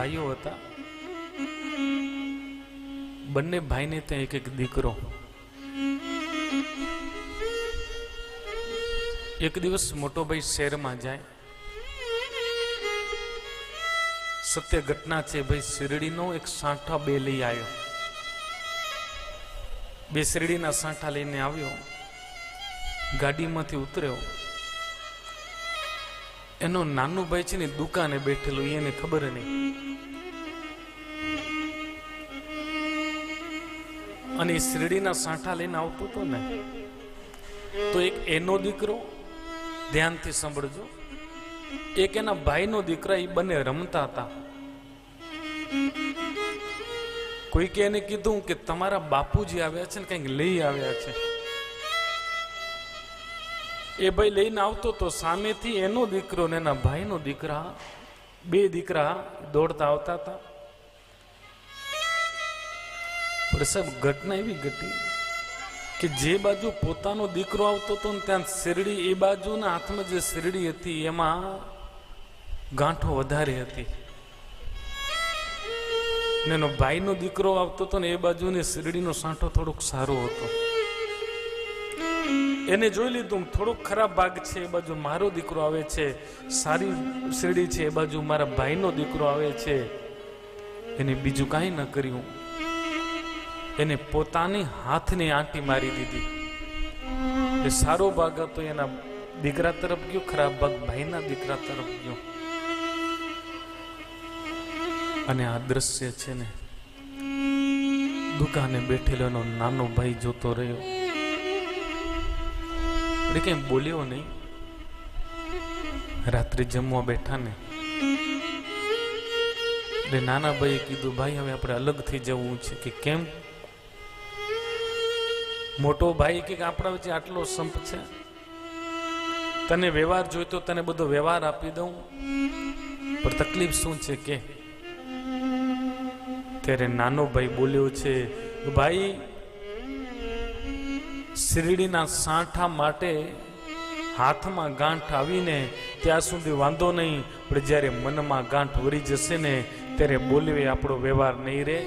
ભાઈઓ હતા. બંને ભાઈને ત્યાં એક એક દીકરો. એક દિવસ મોટો ભાઈ શહેરમાં જાય. સત્ય ઘટના છે ભાઈ. શેરડીનો એક સાંઠા બે લઈ આવ્યો. બે શેરડીના સાંઠા લઈને આવ્યો. ગાડીમાંથી ઉતર્યો. એનો નાનો ભાઈ છે ને દુકાને બેઠેલો, એને ખબર નહીં. અને એ શેરડીના સાંઠા લઈને આવતો હતો ને, તો એક એનો દીકરો, ધ્યાનથી સાંભળજો, એક એના ભાઈનો દીકરા, એ બંને રમતા હતા. કોઈકે એને કીધું કે તમારા બાપુજી આવ્યા છે ને કંઈક લઈ આવ્યા છે. એ ભાઈ લઈને આવતો તો સામેથી એનો દીકરો ને એના ભાઈનો દીકરા, બે દીકરા દોડતા આવતા હતા. પણ સાહેબ ઘટના એવી ઘટી કે જે બાજુ પોતાનો દીકરો આવતો હતો ને ત્યાં શેરડી, એ બાજુના હાથમાં જે શેરડી હતી એમાં ગાંઠો વધારે હતી. ને એનો ભાઈનો દીકરો આવતો હતો ને એ બાજુની શેરડીનો સાંઠો થોડોક સારો હતો. એને જોઈ લીધું, થોડોક ખરાબ ભાગ છે એ બાજુ મારો દીકરો આવે છે, સારી શેરડી છે એ બાજુ મારા ભાઈનો દીકરો આવે છે. એને બીજું કાંઈ ન કર્યું, એને પોતાની હાથની આંટી મારી દીધી. એ સારો ભાગ હતો એના દીકરા તરફ ગયો, ખરાબ ભાગ ભાઈના દીકરા તરફ ગયો. અને આ દ્રશ્ય છે ને, દુકાને બેઠેલો એનો નાનો ભાઈ જોતો રહ્યો. એટલે કઈ બોલ્યો નહીં. રાત્રે જમવા બેઠા ને, એટલે નાના ભાઈએ કીધું, ભાઈ હવે આપણે અલગ થઈ જવું છે. કે કેમ? મોટો ભાઈ કે આપણા વચ્ચે આટલો સંપ છે, તને વ્યવહાર જોઈતો તને બધો વ્યવહાર આપી દઉં, પણ તકલીફ શું છે કે? ત્યારે નાનો ભાઈ બોલ્યો છે, ભાઈ શેરડીના સાંઠા માટે હાથમાં ગાંઠ આવીને ત્યાં સુધી વાંધો નહીં, પણ જ્યારે મનમાં ગાંઠ વળી જશે ને ત્યારે બોલવે આપણો વ્યવહાર નહીં રહે.